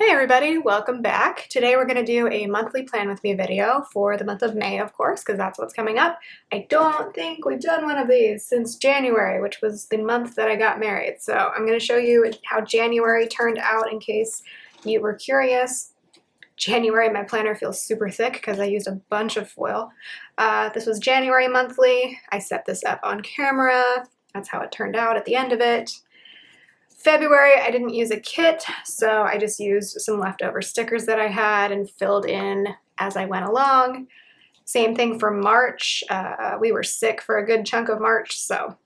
Hey everybody, welcome back. Today we're going to do a monthly plan with me video for the month of May, of course, because that's what's coming up. I don't think we've done one of these since January, which was the month that I got married. So I'm going to show you how January turned out in case you were curious. January, my planner feels super thick because I used a bunch of foil. This was January monthly. I set this up on camera. That's how it turned out at the end of it. February, I didn't use a kit, so I just used some leftover stickers that I had and filled in as I went along. Same thing for March. We were sick for a good chunk of March, so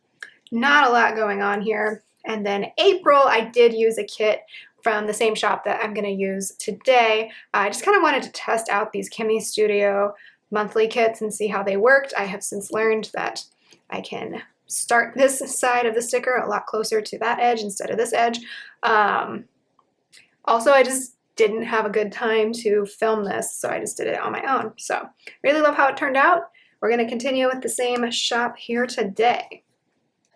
not a lot going on here. And then April, I did use a kit from the same shop that I'm going to use today. I just kind of wanted to test out these Kimmy Studio monthly kits and see how they worked. I have since learned that I can start this side of the sticker a lot closer to that edge instead of this edge. Also, I just didn't have a good time to film this, so I just did it on my own. So really love how it turned out. We're going to continue with the same shop here today.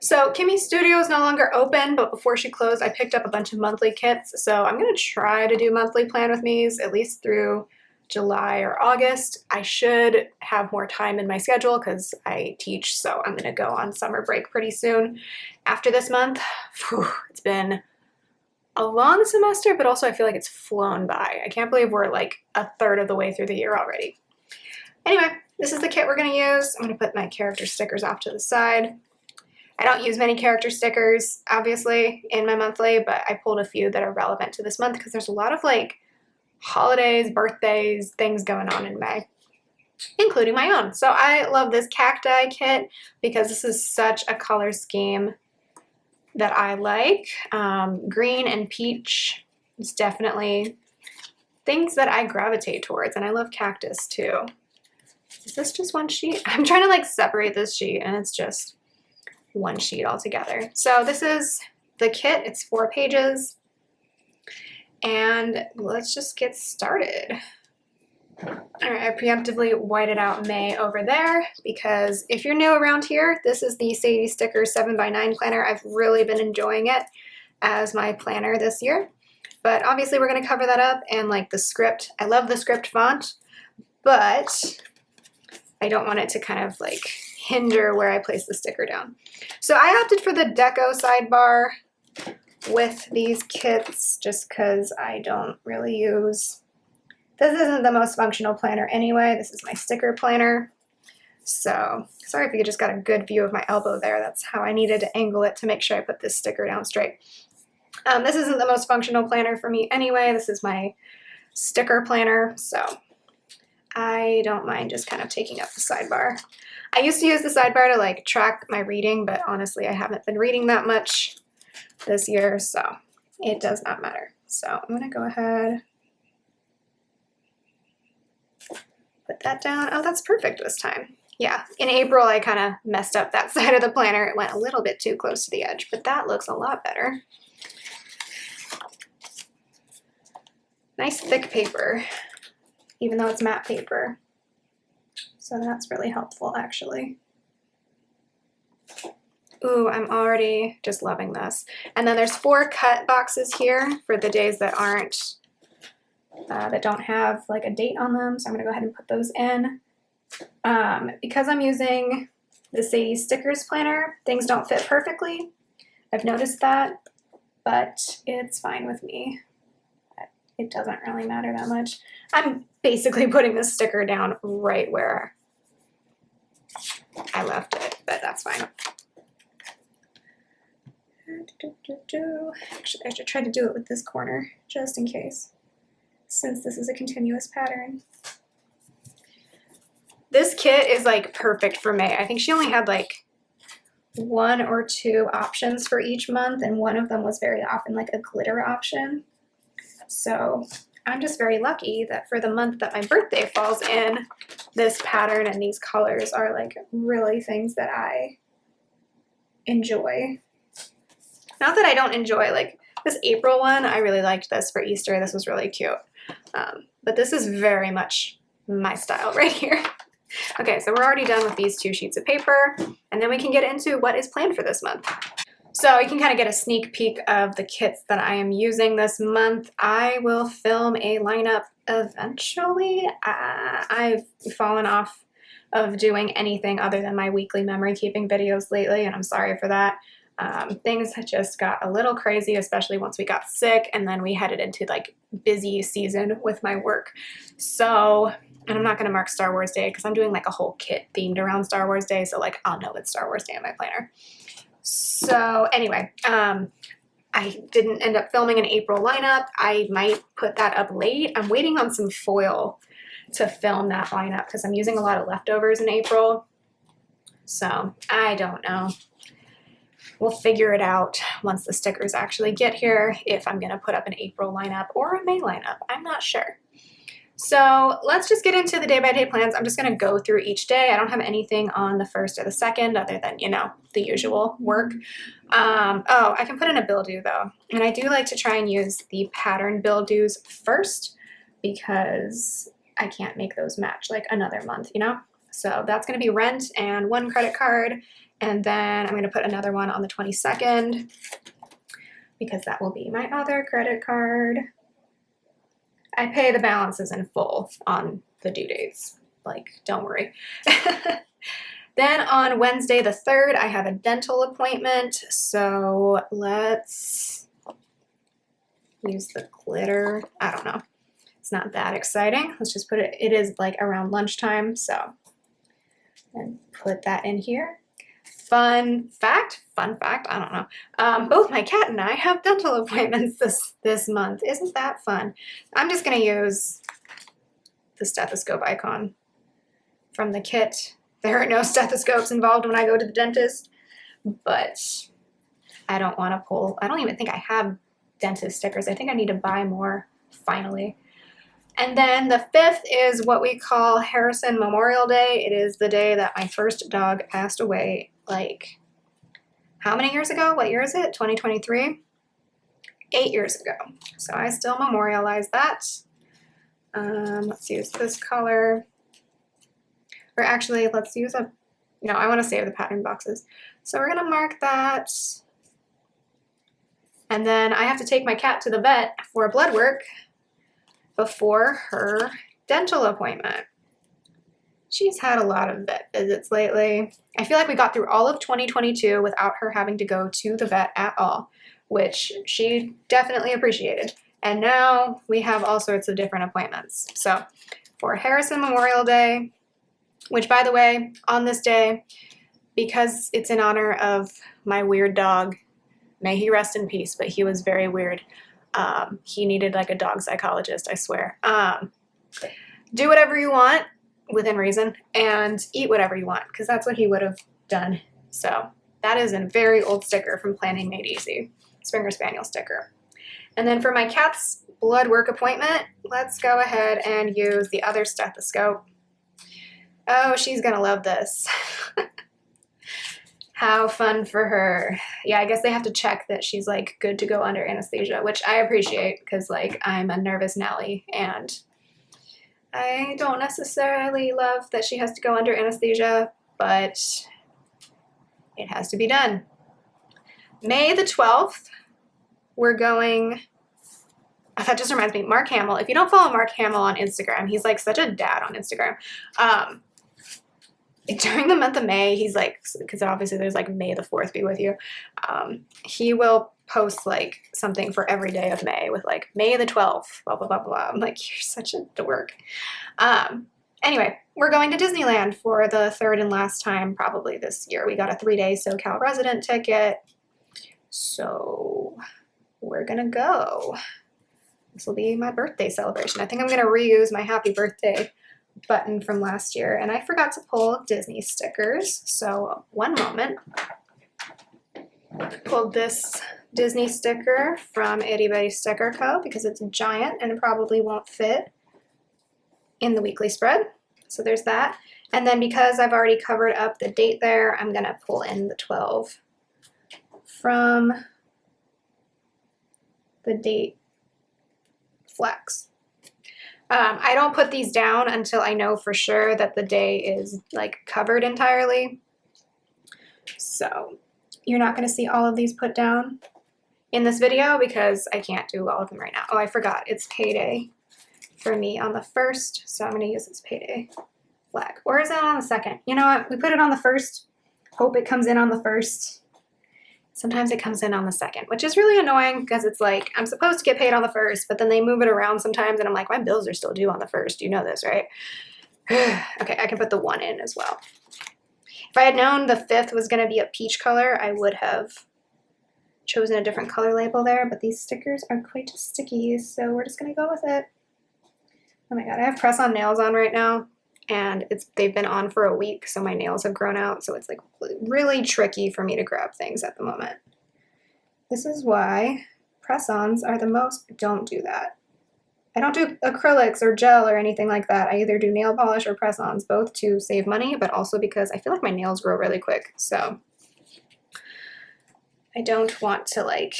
So Kimmy Studio is no longer open, but before she closed, I picked up a bunch of monthly kits. So I'm going to try to do monthly plan with me's at least through July or August. I should have more time in my schedule because I teach, so I'm going to go on summer break pretty soon. After this month, it's been a long semester, but also I feel like it's flown by. I can't believe we're like a third of the way through the year already. Anyway, this is the kit we're going to use. I'm going to put my character stickers off to the side. I don't use many character stickers, obviously, in my monthly, but I pulled a few that are relevant to this month because there's a lot of like holidays, birthdays, things going on in May, including my own. So I love this cacti kit because this is such a color scheme that I like. Green and peach is definitely things that I gravitate towards, and I love cactus too. Is this just one sheet? I'm trying to like separate this sheet and it's just one sheet altogether. So this is the kit. It's 4 pages. And let's just get started. All right, I preemptively whited out May over there because if you're new around here, this is the Sadie Sticker 7x9 planner. I've really been enjoying it as my planner this year. But obviously we're going to cover that up, and like the script. I love the script font, but I don't want it to kind of like hinder where I place the sticker down. So I opted for the deco sidebar with these kits just because I don't really use, this isn't the most functional planner anyway. This is my sticker planner. So sorry if you just got a good view of my elbow there. That's how I needed to angle it to make sure I put this sticker down straight. This isn't the most functional planner for me anyway. This is my sticker planner, so I don't mind just kind of taking up the sidebar. I used to use the sidebar to like track my reading, but honestly I haven't been reading that much this year, so it does not matter. So I'm going to go ahead, put that down. Oh, that's perfect this time. Yeah, in April I kind of messed up that side of the planner. It went a little bit too close to the edge, but that looks a lot better. Nice thick paper, even though it's matte paper. So that's really helpful actually. Ooh, I'm already just loving this. And then there's 4 cut boxes here for the days that aren't, that don't have like a date on them. So I'm gonna go ahead and put those in. Because I'm using the Sadie Stickers planner, things don't fit perfectly. I've noticed that, but it's fine with me. It doesn't really matter that much. I'm basically putting the sticker down right where I left it, but that's fine. Actually, I should try to do it with this corner, just in case, since this is a continuous pattern. This kit is like perfect for May. I think she only had like 1 or 2 options for each month, and one of them was very often like a glitter option. So I'm just very lucky that for the month that my birthday falls in, this pattern and these colors are like really things that I enjoy. Not that I don't enjoy, like this April one, I really liked this for Easter. This was really cute. But this is very much my style right here. Okay, so we're already done with these 2 sheets of paper, and then we can get into what is planned for this month. So you can kind of get a sneak peek of the kits that I am using this month. I will film a lineup eventually. I've fallen off of doing anything other than my weekly memory keeping videos lately, and I'm sorry for that. Things just got a little crazy, especially once we got sick, and then we headed into like busy season with my work. So, and I'm not going to mark Star Wars Day because I'm doing like a whole kit themed around Star Wars Day, so like I'll know it's Star Wars Day in my planner. So anyway, I didn't end up filming an April lineup. I might put that up late. I'm waiting on some foil to film that lineup because I'm using a lot of leftovers in April. So I don't know. We'll figure it out once the stickers actually get here if I'm going to put up an April lineup or a May lineup. I'm not sure. So let's just get into the day-by-day plans. I'm just going to go through each day. I don't have anything on the 1st or the 2nd other than, you know, the usual work. Oh, I can put in a bill due though. And I do like to try and use the pattern bill dues first because I can't make those match like another month, you know? So that's going to be rent and one credit card. And then I'm going to put another one on the 22nd because that will be my other credit card. I pay the balances in full on the due dates. Like, don't worry. Then on Wednesday the 3rd, I have a dental appointment. So let's use the glitter. I don't know. It's not that exciting. Let's just put it, it is like around lunchtime. So, and put that in here. Fun fact, I don't know. Both my cat and I have dental appointments this month. Isn't that fun? I'm just going to use the stethoscope icon from the kit. There are no stethoscopes involved when I go to the dentist, but I don't want to pull. I don't even think I have dentist stickers. I think I need to buy more finally. And then the 5th is what we call Harrison Memorial Day. It is the day that my first dog passed away, like, how many years ago? What year is it? 2023? 8 years ago. So I still memorialize that. Let's use this color. Or actually, let's use a, no, I want to save the pattern boxes. So we're going to mark that. And then I have to take my cat to the vet for blood work before her dental appointment. She's had a lot of vet visits lately. I feel like we got through all of 2022 without her having to go to the vet at all, which she definitely appreciated. And now we have all sorts of different appointments. So for Harrison Memorial Day, which by the way, on this day, because it's in honor of my weird dog, may he rest in peace, but he was very weird. He needed like a dog psychologist, I swear. Do whatever you want within reason and eat whatever you want because that's what he would have done. So that is a very old sticker from Planning Made Easy, Springer Spaniel sticker. And then for my cat's blood work appointment, let's go ahead and use the other stethoscope. Oh, she's gonna love this. How fun for her. Yeah, I guess they have to check that she's like good to go under anesthesia, which I appreciate because like I'm a nervous Nelly and I don't necessarily love that she has to go under anesthesia, but it has to be done. May the 12th, we're going, oh, that just reminds me, Mark Hamill. If you don't follow Mark Hamill on Instagram, he's like such a dad on Instagram. During the month of May, he's like, because obviously there's like May the 4th be with you. He will post like something for every day of May with like May the 12th, blah, blah, blah, blah. I'm like, you're such a dork. Anyway, we're going to Disneyland for the 3rd and last time probably this year. We got a 3-day SoCal resident ticket. So we're going to go. This will be my birthday celebration. I think I'm going to reuse my happy birthday button from last year, and I forgot to pull Disney stickers, so one moment. Pulled this Disney sticker from Itty Bitty Sticker Co. because it's giant and it probably won't fit in the weekly spread, so there's that. And then because I've already covered up the date there, I'm gonna pull in the 12 from the date flex. I don't put these down until I know for sure that the day is like covered entirely. So you're not going to see all of these put down in this video because I can't do all of them right now. Oh, I forgot. It's payday for me on the 1st, so I'm going to use this payday flag. Or is it on the 2nd? You know what? We put it on the 1st. Hope it comes in on the 1st. Sometimes it comes in on the 2nd, which is really annoying because it's like I'm supposed to get paid on the 1st, but then they move it around sometimes, and I'm like, my bills are still due on the 1st. You know this, right? Okay, I can put the 1 in as well. If I had known the 5th was going to be a peach color, I would have chosen a different color label there, but these stickers are quite sticky, so we're just going to go with it. Oh my god, I have press-on nails on right now, and they've been on for a week, so my nails have grown out, so it's like really tricky for me to grab things at the moment. This is why press-ons are the most, don't do that. I don't do acrylics or gel or anything like that. I either do nail polish or press-ons, both to save money, but also because I feel like my nails grow really quick, so I don't want to like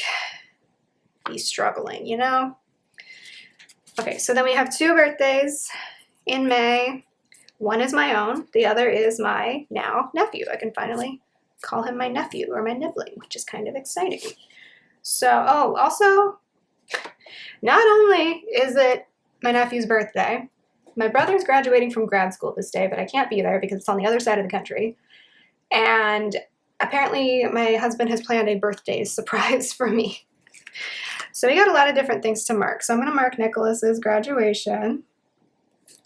be struggling, you know? Okay, so then we have 2 birthdays in May. One is my own, the other is my now nephew. I can finally call him my nephew or my nibbling, which is kind of exciting. So, oh, also, not only is it my nephew's birthday, my brother's graduating from grad school this day, but I can't be there because it's on the other side of the country. And apparently my husband has planned a birthday surprise for me. So we got a lot of different things to mark. So I'm going to mark Nicholas's graduation.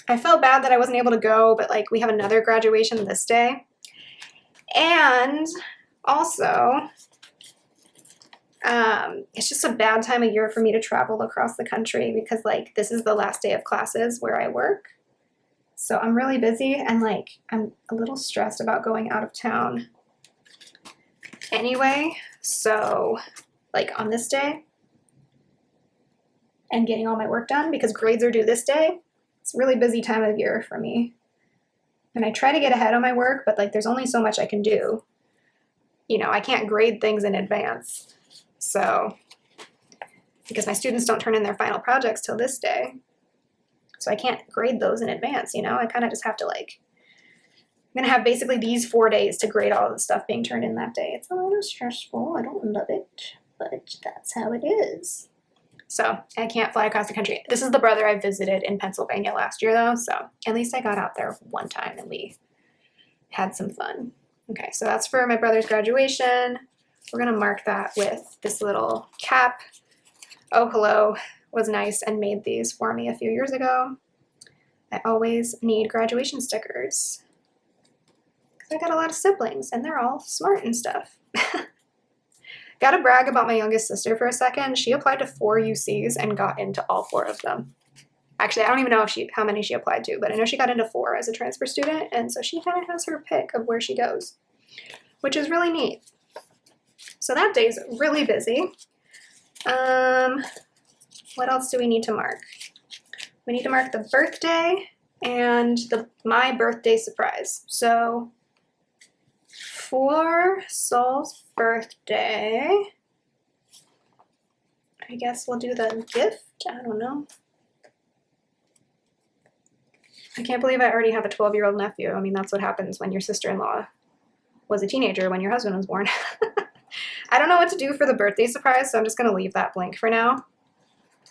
I felt bad that I wasn't able to go, but like we have another graduation this day. And also, it's just a bad time of year for me to travel across the country because like this is the last day of classes where I work. So I'm really busy and like I'm a little stressed about going out of town anyway. So like on this day and getting all my work done because grades are due this day. It's a really busy time of year for me. And I try to get ahead on my work, but like there's only so much I can do. You know, I can't grade things in advance. So, because my students don't turn in their final projects till this day. So I can't grade those in advance, you know? I kind of just have to like, I'm going to have basically these 4 days to grade all of the stuff being turned in that day. It's a little stressful. I don't love it, but that's how it is. So I can't fly across the country. This is the brother I visited in Pennsylvania last year though. So at least I got out there one time and we had some fun. Okay, so that's for my brother's graduation. We're gonna mark that with this little cap. Oh Hello was nice and made these for me a few years ago. I always need graduation stickers because I got a lot of siblings and they're all smart and stuff. Gotta brag about my youngest sister for a second. She applied to 4 UCs and got into all 4 of them. Actually, I don't even know if how many she applied to, but I know she got into 4 as a transfer student, and so she kind of has her pick of where she goes, which is really neat. So that day's really busy. What else do we need to mark? We need to mark the birthday and my birthday surprise. So for Saul's birthday, I guess we'll do the gift. I don't know. I can't believe I already have a 12-year-old nephew. I mean, that's what happens when your sister-in-law was a teenager when your husband was born. I don't know what to do for the birthday surprise, so I'm just going to leave that blank for now.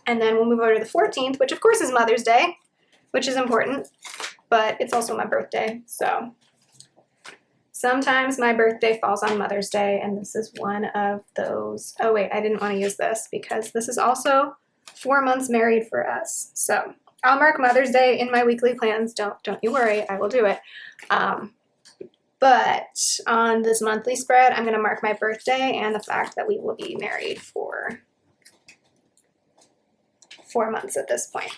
And then we'll move over to the 14th, which of course is Mother's Day, which is important, but it's also my birthday, so sometimes my birthday falls on Mother's Day, and this is one of those. Oh wait, I didn't want to use this because this is also 4 months married for us. So I'll mark Mother's Day in my weekly plans. Don't you worry, I will do it. But on this monthly spread, I'm going to mark my birthday and the fact that we will be married for 4 months at this point.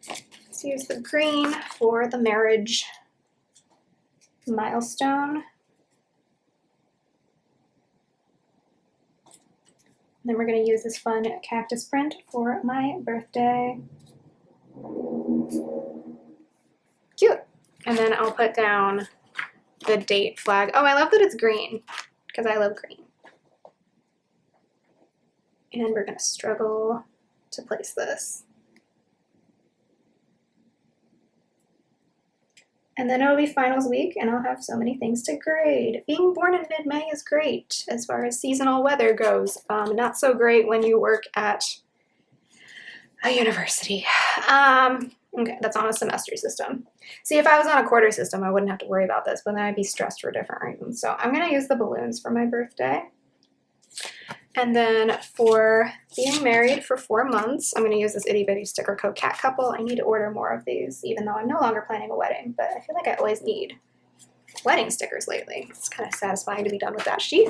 Let's use the green for the marriage milestone. And then we're going to use this fun cactus print for my birthday. Cute. And then I'll put down the date flag. Oh, I love that it's green because I love green. And we're going to struggle to place this. And then it'll be finals week and I'll have so many things to grade. Being born in mid-May is great as far as seasonal weather goes. Not so great when you work at a university. Okay, that's on a semester system. See, if I was on a quarter system, I wouldn't have to worry about this, but then I'd be stressed for different reasons. So I'm gonna use the balloons for my birthday. And then for being married for 4 months, I'm going to use this itty bitty sticker code Cat Couple. I need to order more of these, even though I'm no longer planning a wedding, but I feel like I always need wedding stickers lately. It's kind of satisfying to be done with that sheet.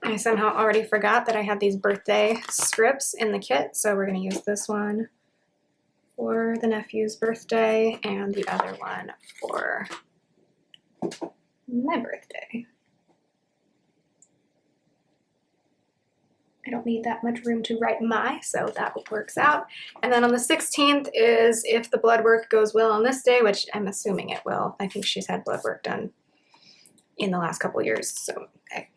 I somehow already forgot that I had these birthday scripts in the kit, so we're going to use this one for the nephew's birthday and the other one for my birthday. I don't need that much room to write my, so that works out. And then on the 16th is if the blood work goes well on this day, which I'm assuming it will. I think she's had blood work done in the last couple years, so I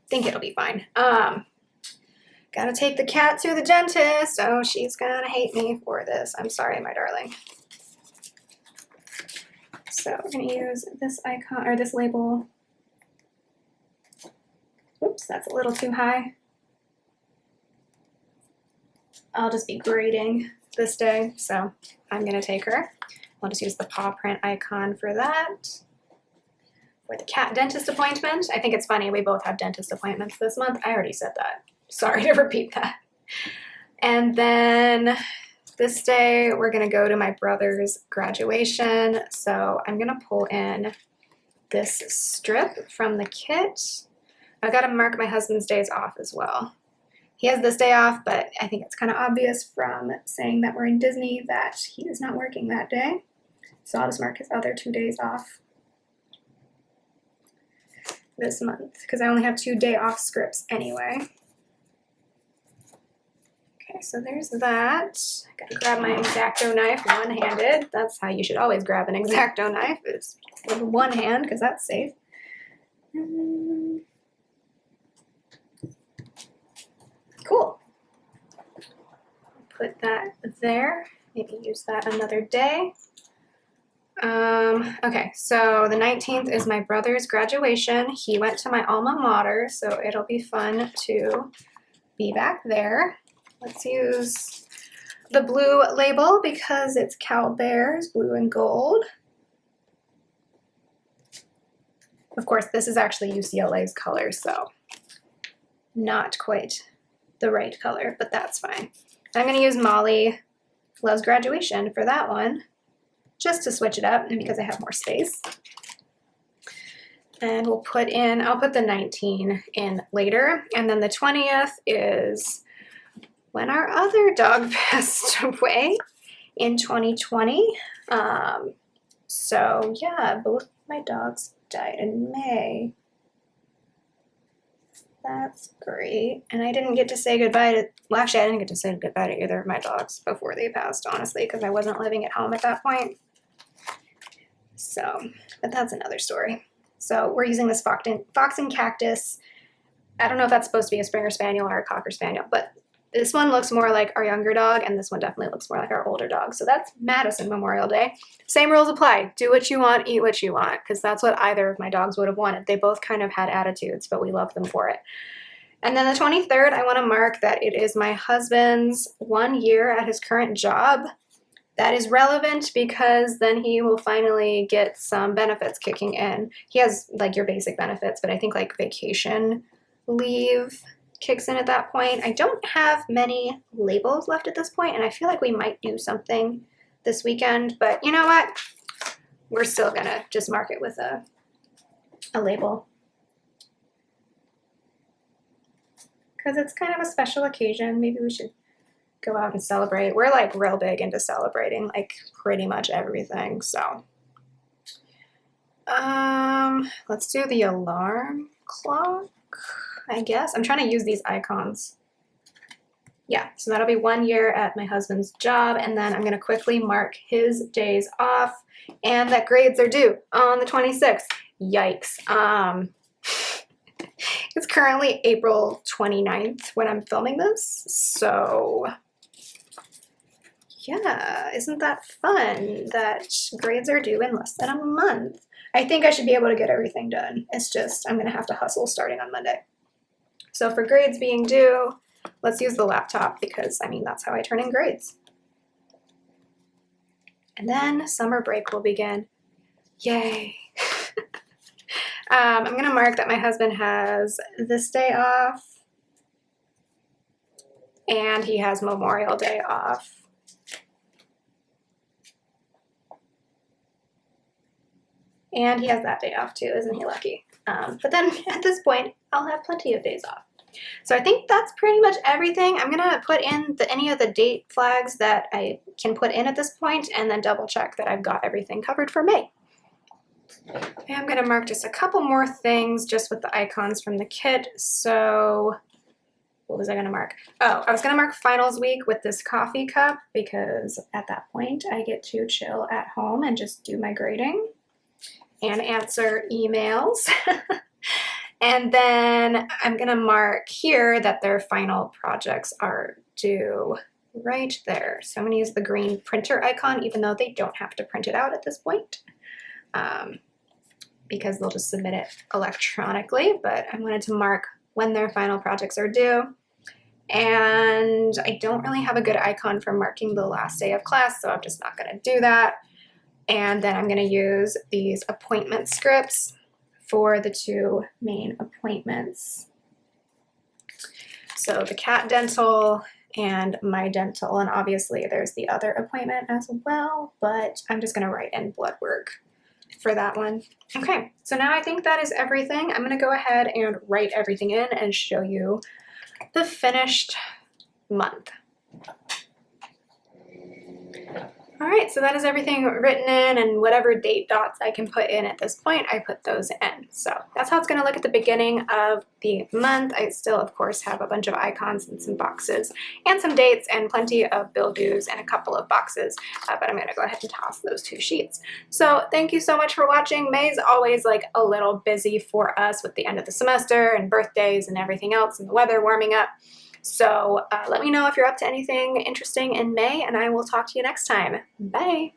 think it'll be fine. Gotta take the cat to the dentist. Oh, she's gonna hate me for this. I'm sorry, my darling. So we're gonna use this icon, or this label. Oops, that's a little too high. I'll just be grading this day, so I'm gonna take her. I'll just use the paw print icon for that. For the cat dentist appointment, I think it's funny, we both have dentist appointments this month. I already said that. Sorry to repeat that. And then this day, we're gonna go to my brother's graduation. So I'm gonna pull in this strip from the kit. I've gotta mark my husband's days off as well. He has this day off, but I think it's kind of obvious from saying that we're in Disney that he is not working that day. So I'll just mark his other 2 days off this month because I only have 2 day off scripts anyway. Okay, so there's that. I gotta grab my X-Acto knife one-handed. That's how you should always grab an X-Acto knife, is with one hand because that's safe. Cool. Put that there. Maybe use that another day. Okay, so the 19th is my brother's graduation. He went to my alma mater, so it'll be fun to be back there. Let's use the blue label because it's Cal Bears, blue and gold. Of course, this is actually UCLA's color, so not quite the right color, but that's fine. I'm going to use Molly Loves Graduation for that one, just to switch it up and because I have more space. And we'll put in, I'll put the 19 in later, and then the 20th is when our other dog passed away in 2020. So yeah, both my dogs died in May. That's great. And I didn't get to say goodbye to, well, actually, I didn't get to say goodbye to either of my dogs before they passed, honestly, because I wasn't living at home at that point. So, but that's another story. So we're using this Fox and Cactus. I don't know if that's supposed to be a Springer Spaniel or a Cocker Spaniel, but this one looks more like our younger dog, and this one definitely looks more like our older dog. So that's Madison Memorial Day. Same rules apply. Do what you want, eat what you want, because that's what either of my dogs would have wanted. They both kind of had attitudes, but we love them for it. And then the 23rd, I want to mark that it is my husband's 1 year at his current job. That is relevant because then he will finally get some benefits kicking in. He has like your basic benefits, but I think like vacation leave kicks in at that point. I don't have many labels left at this point, and I feel like we might do something this weekend, but you know what? We're still gonna just mark it with a label. Because it's kind of a special occasion. Maybe we should go out and celebrate. We're like real big into celebrating like pretty much everything, so. Let's do the alarm clock, I guess. I'm trying to use these icons. Yeah, so that'll be 1 year at my husband's job, and then I'm gonna quickly mark his days off, and that grades are due on the 26th. Yikes. It's currently April 29th when I'm filming this, so Yeah, isn't that fun that grades are due in less than a month? I think I should be able to get everything done. It's just I'm gonna have to hustle starting on Monday. So for grades being due, let's use the laptop because I mean that's how I turn in grades. And then summer break will begin. Yay. I'm gonna mark that my husband has this day off and he has Memorial Day off. And he has that day off too, isn't he lucky? But then at this point, I'll have plenty of days off. So I think that's pretty much everything. I'm gonna put in any of the date flags that I can put in at this point and then double check that I've got everything covered for May. And I'm gonna mark just a couple more things just with the icons from the kit. So what was I gonna mark? Oh, I was gonna mark finals week with this coffee cup because at that point I get to chill at home and just do my grading and answer emails. And then I'm gonna mark here that their final projects are due right there. So I'm gonna use the green printer icon, even though they don't have to print it out at this point, because they'll just submit it electronically, but I wanted to mark when their final projects are due. And I don't really have a good icon for marking the last day of class, so I'm just not gonna do that. And then I'm gonna use these appointment scripts for the two main appointments. So the cat dental and my dental, and obviously there's the other appointment as well, but I'm just gonna write in blood work for that one. Okay, so now I think that is everything. I'm gonna go ahead and write everything in and show you the finished month. All right, so that is everything written in, and whatever date dots I can put in at this point, I put those in. So that's how it's gonna look at the beginning of the month. I still, of course, have a bunch of icons and some boxes and some dates and plenty of bill dues and a couple of boxes, but I'm gonna go ahead and toss those two sheets. So thank you so much for watching. May's always like a little busy for us with the end of the semester and birthdays and everything else and the weather warming up. So let me know if you're up to anything interesting in May, and I will talk to you next time. Bye.